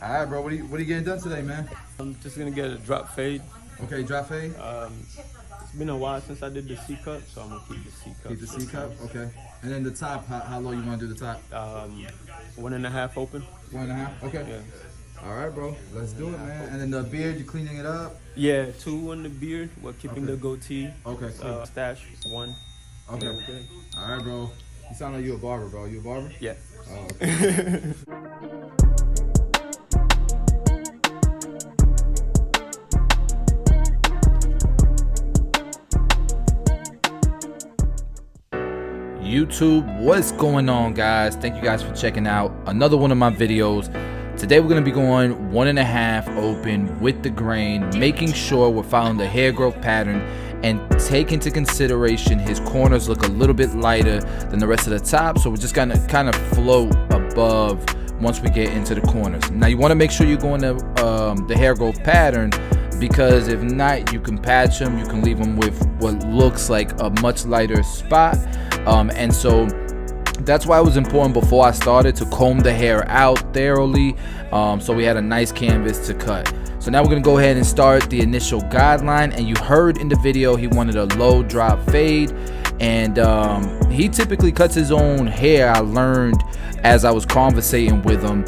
All right, bro. What are you getting done today, man? I'm just gonna get a drop fade. Okay, drop fade. It's been a while since I did the C cut, so I'm gonna keep the C cut. Keep the C cup. Okay. And then the top. How low you want to do the top? 1.5 open. 1.5. Okay. Yeah. All right, bro. Let's do it, man. And then the beard, you cleaning it up? Yeah, 2 on the beard. We're keeping Okay. the goatee. Okay, cool. Stash 1. Okay. Yeah, we're good. All right, bro. You sound like you a barber, bro. You a barber? Yeah. Oh, okay. YouTube, what's going on, guys? Thank you guys for checking out another one of my videos. Today we're going to be going 1.5 open with the grain, making sure we're following the hair growth pattern and take into consideration his corners look a little bit lighter than the rest of the top, so we're just gonna kind of float above once we get into the corners. Now you want to make sure you're going to the hair growth pattern, because if not, you can patch them, you can leave them with what looks like a much lighter spot, and so that's why it was important before I started to comb the hair out thoroughly, so we had a nice canvas to cut. So now we're gonna go ahead and start the initial guideline. And you heard in the video he wanted a low drop fade, and he typically cuts his own hair. I learned as I was conversating with him,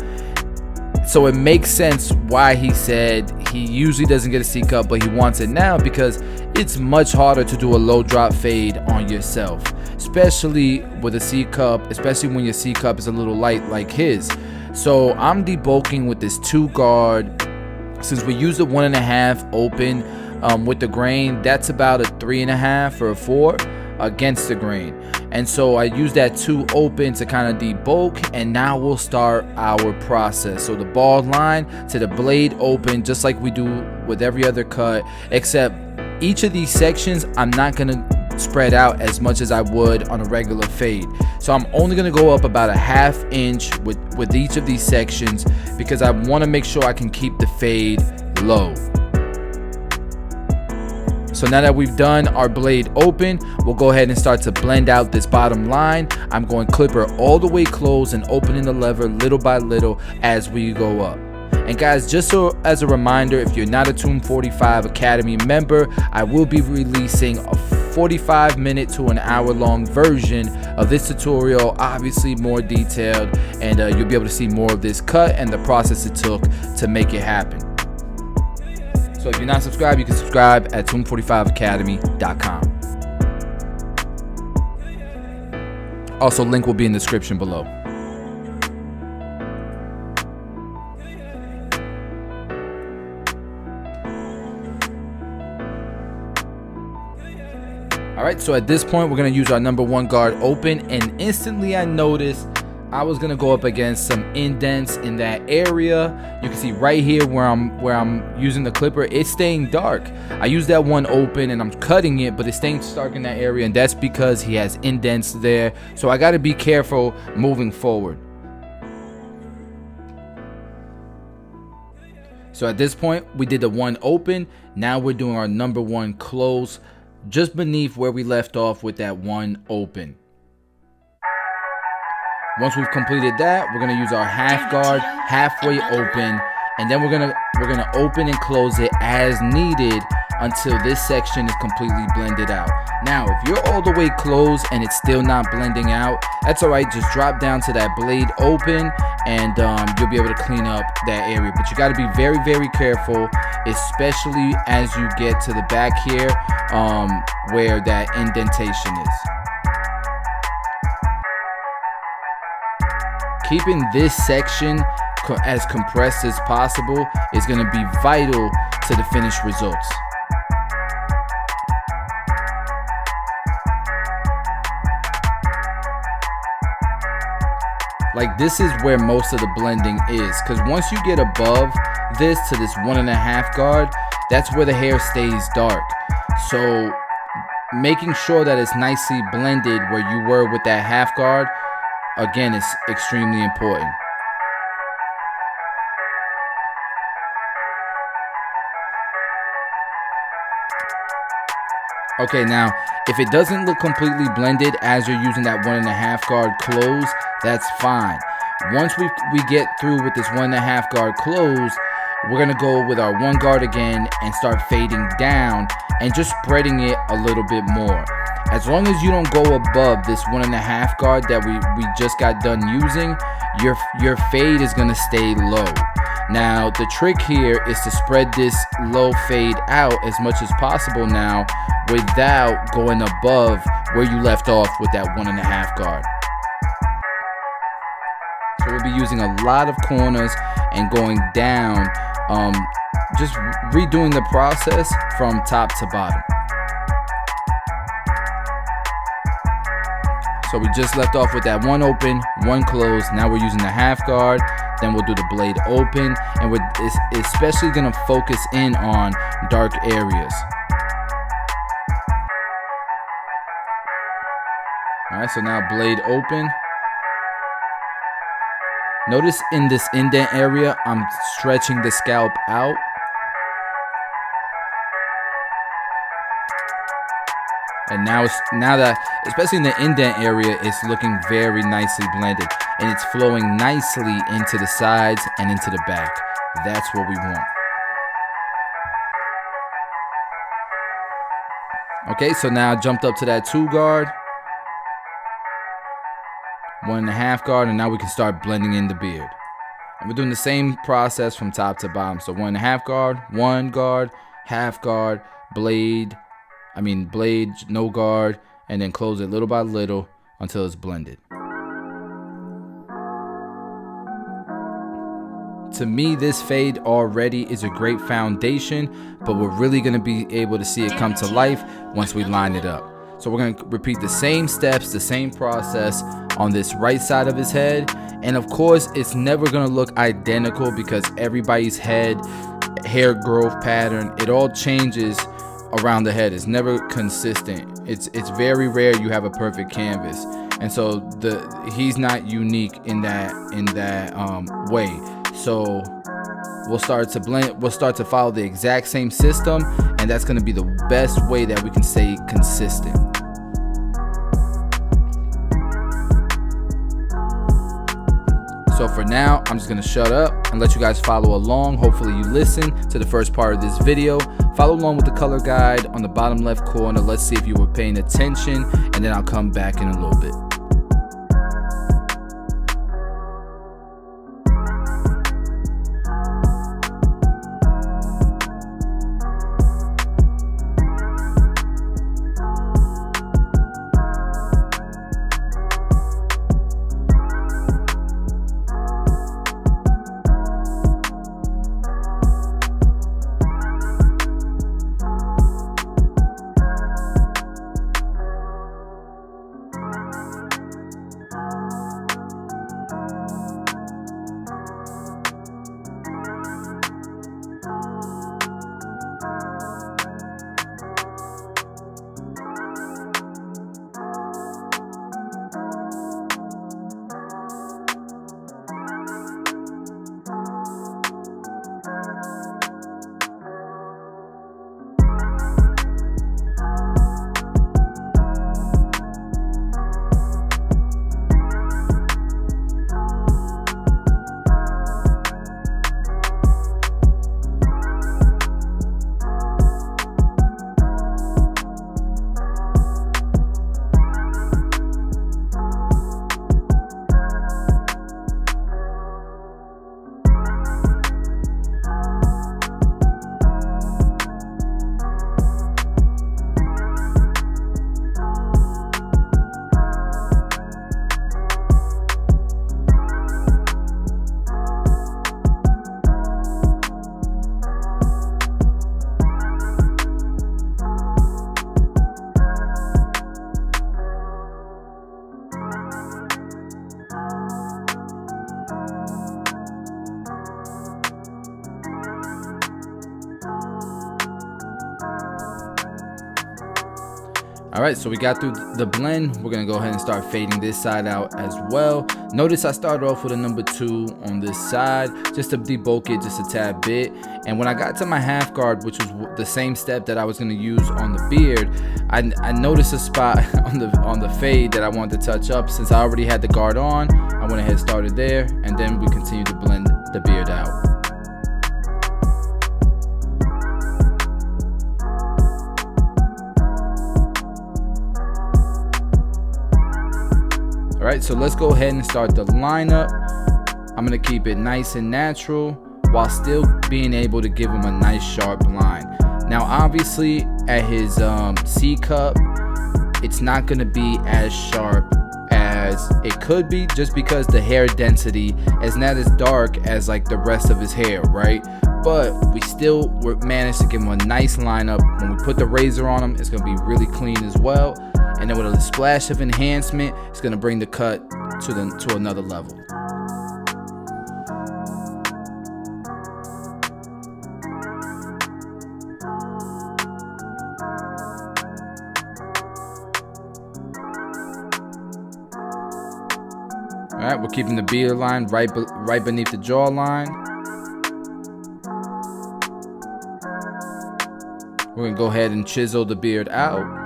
so it makes sense why he said he usually doesn't get a C cut, but he wants it now, because it's much harder to do a low drop fade on yourself, especially with a C cup, especially when your C cup is a little light like his. So I'm debulking with this 2 guard. Since we used a 1.5 open with the grain, that's about a 3.5 or a 4 against the grain. And so I use that 2 open to kind of debulk, and now we'll start our process. So the bald line to the blade open, just like we do with every other cut, except each of these sections I'm not gonna spread out as much as I would on a regular fade. So I'm only gonna go up about a 1/2 inch with each of these sections, because I want to make sure I can keep the fade low. So now that we've done our blade open, we'll go ahead and start to blend out this bottom line. I'm going clipper all the way close and opening the lever little by little as we go up. And guys, just so as a reminder, if you're not a Tune 45 Academy member, I will be releasing a 45-minute to an hour-long version of this tutorial, obviously more detailed, and you'll be able to see more of this cut and the process it took to make it happen. So if you're not subscribed, you can subscribe at tune45academy.com. Also, link will be in the description below. Alright, so at this point we're going to use our number 1 guard open, and instantly I noticed I was going to go up against some indents in that area. You can see right here where I'm using the clipper, it's staying dark. I used that 1 open and I'm cutting it, but it's staying dark in that area, and that's because he has indents there. So I got to be careful moving forward. So at this point we did the 1 open. Now we're doing our number 1 close, just beneath where we left off with that 1 open. Once we've completed that, we're gonna use our 1/2 guard halfway open, and then we're gonna open and close it as needed until this section is completely blended out. Now, if you're all the way closed and it's still not blending out, that's all right. Just drop down to that blade open, and you'll be able to clean up that area. But you got to be very, very careful, especially as you get to the back here, where that indentation is. Keeping this section as compressed as possible is going to be vital to the finished results. Like, this is where most of the blending is, because once you get above this to this 1.5 guard, that's where the hair stays dark. So making sure that it's nicely blended where you were with that 1/2 guard, again, is extremely important. Okay, now if it doesn't look completely blended as you're using that 1.5 guard close, that's fine. Once we get through with this 1.5 guard close, we're gonna go with our 1 guard again and start fading down and just spreading it a little bit more. As long as you don't go above this 1.5 guard that we just got done using, your fade is gonna stay low. Now the trick here is to spread this low fade out as much as possible now without going above where you left off with that 1.5 guard. So we'll be using a lot of corners and going down, just redoing the process from top to bottom. So we just left off with that 1 open, 1 close. Now we're using the half guard. Then we'll do the blade open, and we're especially gonna focus in on dark areas. All right, so now blade open. Notice in this indent area, I'm stretching the scalp out. And now that, especially in the indent area, it's looking very nicely blended. And it's flowing nicely into the sides and into the back. That's what we want. Okay, so now I jumped up to that 2 guard. 1.5 guard, and now we can start blending in the beard. And we're doing the same process from top to bottom. So 1.5 guard, 1 guard, half guard, blade, no guard, and then close it little by little until it's blended. To me, this fade already is a great foundation, but we're really gonna be able to see it come to life once we line it up. So we're gonna repeat the same steps, the same process on this right side of his head. And of course, it's never gonna look identical because everybody's head, hair growth pattern, it all changes around the head. It's never consistent. It's very rare you have a perfect canvas. And so he's not unique in that way. So we'll start to blend, we'll start to follow the exact same system, and that's gonna be the best way that we can stay consistent. So for now, I'm just gonna shut up and let you guys follow along. Hopefully you listen to the first part of this video. Follow along with the color guide on the bottom left corner. Let's see if you were paying attention, and then I'll come back in a little bit. Alright, so we got through the blend. We're going to go ahead and start fading this side out as well. Notice I started off with a number 2 on this side, just to debulk it just a tad bit. And when I got to my half guard, which was the same step that I was going to use on the beard, I noticed a spot on the fade that I wanted to touch up. Since I already had the guard on, I went ahead and started there, and then we continued to blend the beard out. Alright, so let's go ahead and start the lineup. I'm going to keep it nice and natural while still being able to give him a nice sharp line. Now obviously at his C cup, it's not going to be as sharp as it could be, just because the hair density is not as dark as like the rest of his hair, right? But we still managed to give him a nice lineup. When we put the razor on him, it's going to be really clean as well. And then with a splash of enhancement, it's going to bring the cut to another level. Alright, we're keeping the beard line right beneath the jawline. We're going to go ahead and chisel the beard out.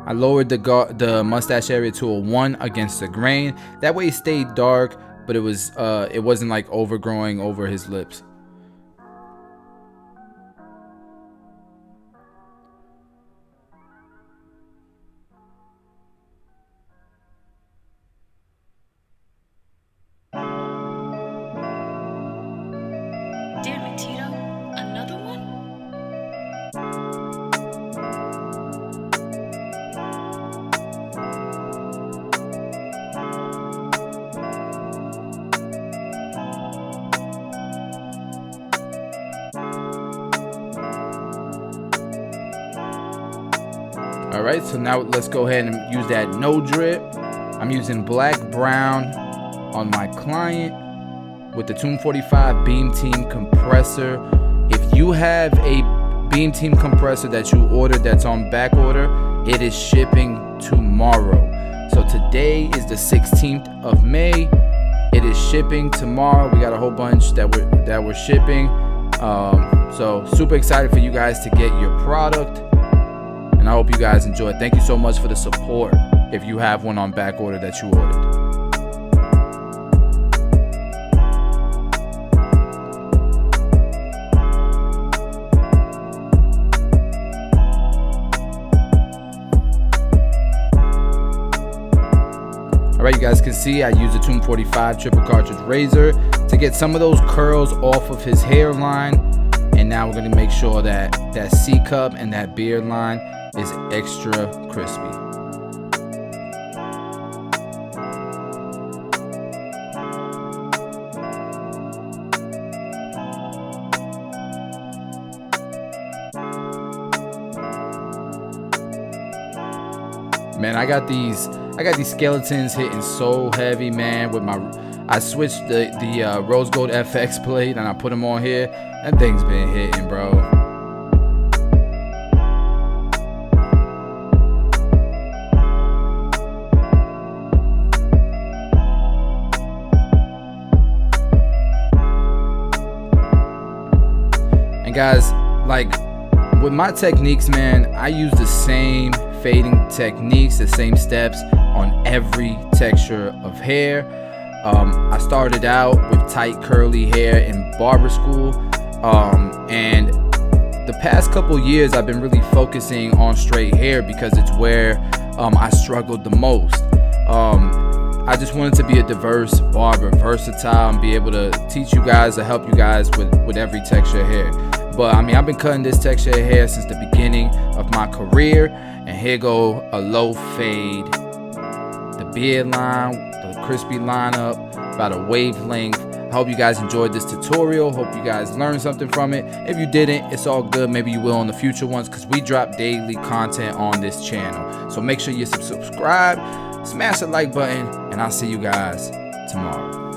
I lowered the mustache area to a 1 against the grain. That way it stayed dark, but it wasn't like overgrowing over his lips. Damn it, Tito. Another one? Alright, so now let's go ahead and use that no drip. I'm using black brown on my client with the 245 Beam Team compressor. If you have a Beam Team compressor that you ordered that's on back order, it is shipping tomorrow. So today is the 16th of May. It is shipping tomorrow. We got a whole bunch that we're shipping. So super excited for you guys to get your product. And I hope you guys enjoy it. Thank you so much for the support if you have one on back order that you ordered. Alright, you guys can see I use a 245 triple cartridge razor to get some of those curls off of his hairline. And now we're going to make sure that that C cup and that beard line is extra crispy. Man, I got these skeletons hitting so heavy, man. With I switched the rose gold FX plate and I put them on here. That thing's been hitting, bro. And guys, like with my techniques, man, I use the same fading techniques, the same steps on every texture of hair. I started out with tight curly hair in barber school, and the past couple years I've been really focusing on straight hair because it's where I struggled the most. I just wanted to be a diverse barber, versatile, and be able to teach you guys or help you guys with every texture of hair. But I mean, I've been cutting this texture of hair since the beginning of my career, and here go a low fade, the beard line, the crispy lineup, about a wavelength. I hope you guys enjoyed this tutorial. Hope you guys learned something from it. If you didn't, it's all good. Maybe you will in the future ones, because we drop daily content on this channel. So make sure you subscribe, smash the like button, and I'll see you guys tomorrow.